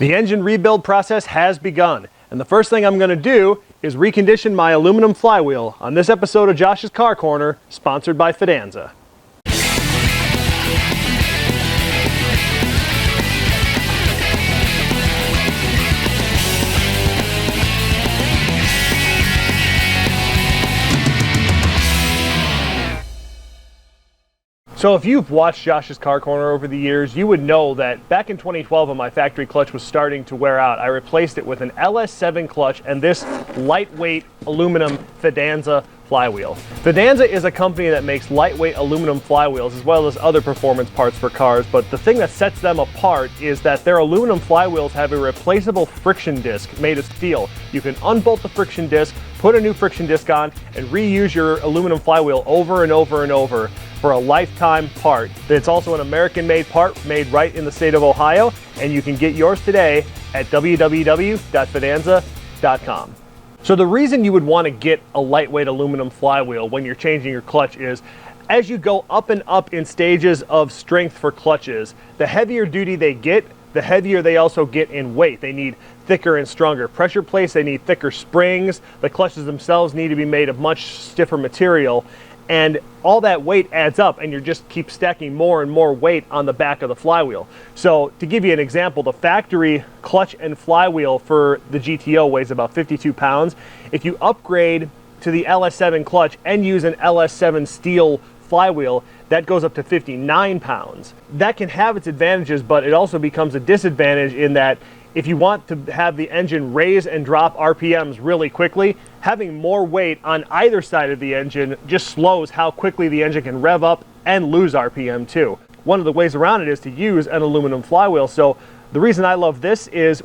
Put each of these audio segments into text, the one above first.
The engine rebuild process has begun, and the first thing I'm going to do is recondition my aluminum flywheel on this episode of Josh's Car Corner, sponsored by Fidanza. So if you've watched Josh's Car Corner over the years, you would know that back in 2012 when my factory clutch was starting to wear out, I replaced it with an LS7 clutch and this lightweight aluminum Fidanza flywheel. Fidanza is a company that makes lightweight aluminum flywheels as well as other performance parts for cars, but the thing that sets them apart is that their aluminum flywheels have a replaceable friction disc made of steel. You can unbolt the friction disc, put a new friction disc on, and reuse your aluminum flywheel over and over and over for a lifetime part. It's also an American-made part made right in the state of Ohio, and you can get yours today at www.fidanza.com. So the reason you would want to get a lightweight aluminum flywheel when you're changing your clutch is as you go up and up in stages of strength for clutches, the heavier duty they get, the heavier they also get in weight. They need thicker and stronger pressure plates, they need thicker springs, the clutches themselves need to be made of much stiffer material, and all that weight adds up and you just keep stacking more and more weight on the back of the flywheel. So to give you an example, the factory clutch and flywheel for the GTO weighs about 52 pounds. If you upgrade to the LS7 clutch and use an LS7 steel flywheel, that goes up to 59 pounds. That can have its advantages, but it also becomes a disadvantage in that if you want to have the engine raise and drop RPMs really quickly, having more weight on either side of the engine just slows how quickly the engine can rev up and lose RPM too. One of the ways around it is to use an aluminum flywheel. So the reason I love this is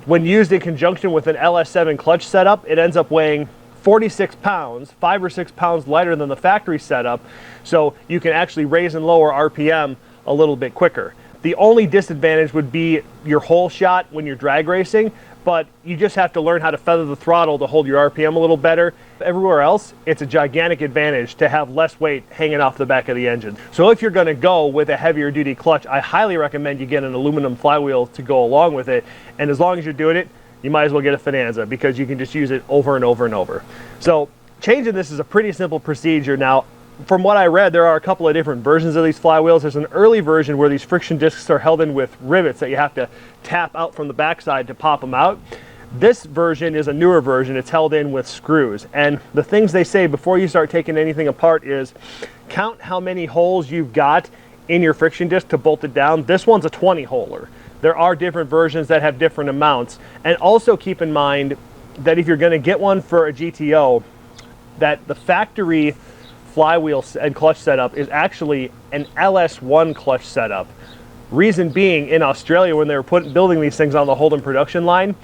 when used in conjunction with an LS7 clutch setup, it ends up weighing 46 pounds, 5 or 6 pounds lighter than the factory setup. So you can actually raise and lower RPM a little bit quicker. The only disadvantage would be your hole shot when you're drag racing, but you just have to learn how to feather the throttle to hold your RPM a little better. Everywhere else, it's a gigantic advantage to have less weight hanging off the back of the engine. So if you're going to go with a heavier duty clutch, I highly recommend you get an aluminum flywheel to go along with it. And as long as you're doing it, you might as well get a Fidanza because you can just use it over and over and over. So changing this is a pretty simple procedure. Now, from what I read, there are a couple of different versions of these flywheels. There's an early version where these friction discs are held in with rivets that you have to tap out from the backside to pop them out. This version is a newer version. It's held in with screws. And the things they say before you start taking anything apart is count how many holes you've got in your friction disc to bolt it down. This one's a 20-holer. There are different versions that have different amounts. And also keep in mind that if you're going to get one for a GTO, that the factory flywheel and clutch setup is actually an LS1 clutch setup. Reason being, in Australia when they were building these things on the Holden production line,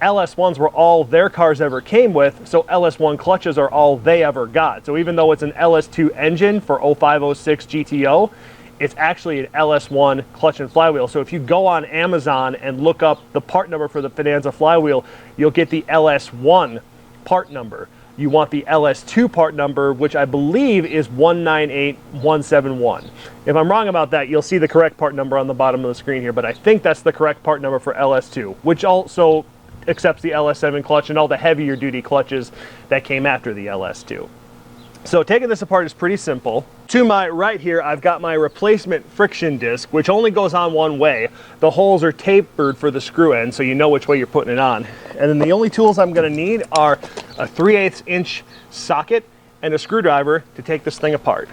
LS1s were all their cars ever came with, so LS1 clutches are all they ever got. So even though it's an LS2 engine for 0506 GTO, it's actually an LS1 clutch and flywheel. So if you go on Amazon and look up the part number for the Fidanza flywheel, you'll get the LS1 part number. You want the LS2 part number, which I believe is 198171. If I'm wrong about that, you'll see the correct part number on the bottom of the screen here, but I think that's the correct part number for LS2, which also accepts the LS7 clutch and all the heavier duty clutches that came after the LS2. So taking this apart is pretty simple. To my right here, I've got my replacement friction disc, which only goes on one way. The holes are tapered for the screw end, so you know which way you're putting it on. And then the only tools I'm gonna need are a 3/8 inch socket and a screwdriver to take this thing apart.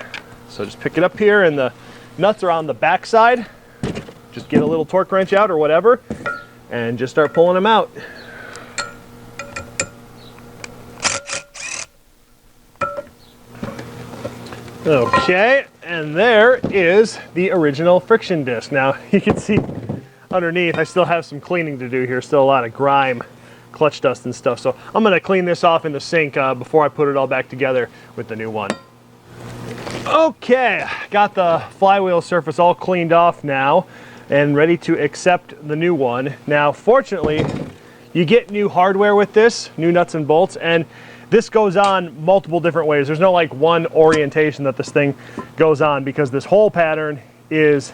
So just pick it up here and the nuts are on the back side. Just get a little torque wrench out or whatever and just start pulling them out. Okay, and there is the original friction disc. Now you can see underneath I still have some cleaning to do here, still a lot of grime, clutch dust and stuff. So I'm gonna clean this off in the sink before I put it all back together with the new one. Okay, got the flywheel surface all cleaned off now and ready to accept the new one. Now fortunately, you get new hardware with this, new nuts and bolts, and this goes on multiple different ways. There's no like one orientation that this thing goes on because this hole pattern is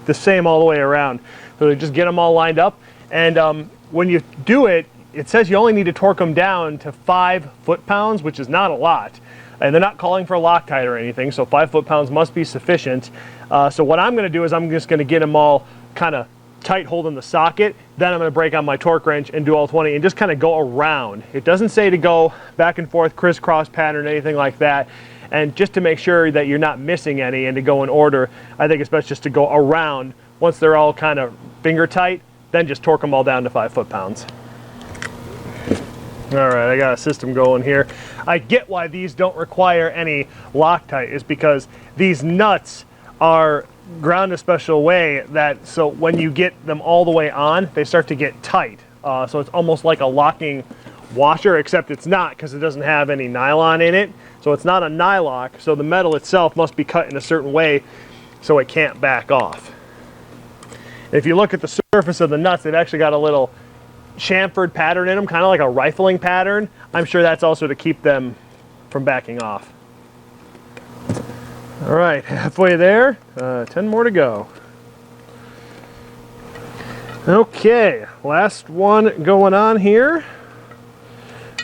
the same all the way around. So just get them all lined up. And when you do it, it says you only need to torque them down to 5 foot-pounds, which is not a lot. And they're not calling for Loctite or anything, so 5 foot-pounds must be sufficient. So what I'm going to do is I'm just going to get them all kind of tight holding the socket. Then I'm going to break on my torque wrench and do all 20 and just kind of go around. It doesn't say to go back and forth, crisscross pattern, anything like that. And just to make sure that you're not missing any and to go in order, I think it's best just to go around. Once they're all kind of finger tight, then just torque them all down to 5 foot-pounds. All right, I got a system going here. I get why these don't require any Loctite, is because these nuts are ground a special way that so when you get them all the way on, they start to get tight. So it's almost like a locking washer, except it's not, because it doesn't have any nylon in it. So it's not a nylock, so the metal itself must be cut in a certain way so it can't back off. If you look at the surface of the nuts, they've actually got a little chamfered pattern in them, kind of like a rifling pattern. I'm sure that's also to keep them from backing off. All right, halfway there, 10 more to go. Okay, last one going on here.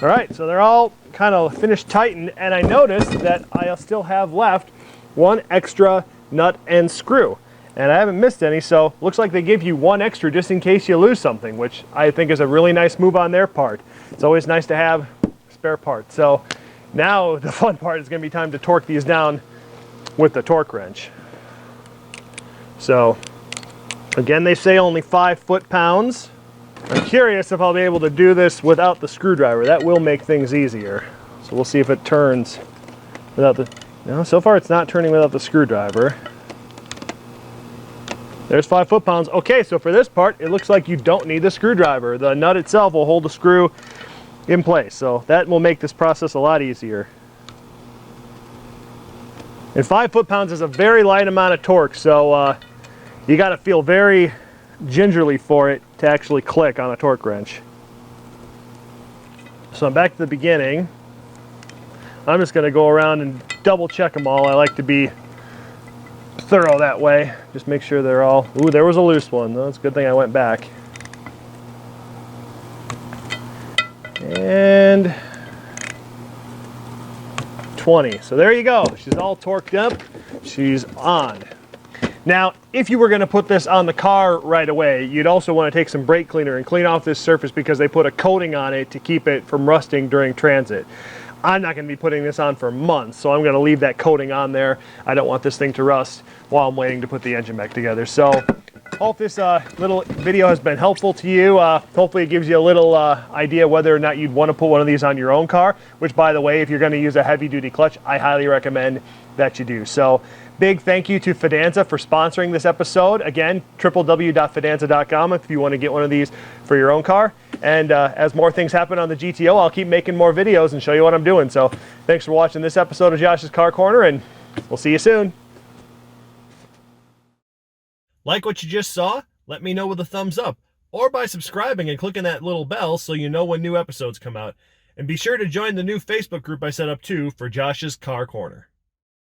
All right, so they're all kind of finished tightened, and I noticed that I still have left one extra nut and screw. And I haven't missed any, so looks like they give you one extra just in case you lose something, which I think is a really nice move on their part. It's always nice to have spare parts. So now the fun part is going to be time to torque these down with the torque wrench. So again, they say only 5 foot-pounds. I'm curious if I'll be able to do this without the screwdriver. That will make things easier. So we'll see if it turns without the... No, so far it's not turning without the screwdriver. There's 5 foot-pounds. Okay, so for this part, it looks like you don't need the screwdriver. The nut itself will hold the screw in place, so that will make this process a lot easier. And 5 foot-pounds is a very light amount of torque, so you got to feel very gingerly for it to actually click on a torque wrench. So I'm back to the beginning. I'm just going to go around and double check them all. I like to be thorough that way. Just make sure they're all... Ooh, there was a loose one. That's a good thing I went back. And 20. So there you go. She's all torqued up. She's on. Now, if you were going to put this on the car right away, you'd also want to take some brake cleaner and clean off this surface because they put a coating on it to keep it from rusting during transit. I'm not going to be putting this on for months, so I'm going to leave that coating on there. I don't want this thing to rust while I'm waiting to put the engine back together. So hope this little video has been helpful to you. Hopefully it gives you a little idea whether or not you'd want to put one of these on your own car, which, by the way, if you're going to use a heavy-duty clutch, I highly recommend that you do. So big thank you to Fidanza for sponsoring this episode. Again, www.fidanza.com if you want to get one of these for your own car. And as more things happen on the GTO, I'll keep making more videos and show you what I'm doing. So thanks for watching this episode of Josh's Car Corner, and we'll see you soon. Like what you just saw? Let me know with a thumbs up, or by subscribing and clicking that little bell so you know when new episodes come out. And be sure to join the new Facebook group I set up too for Josh's Car Corner.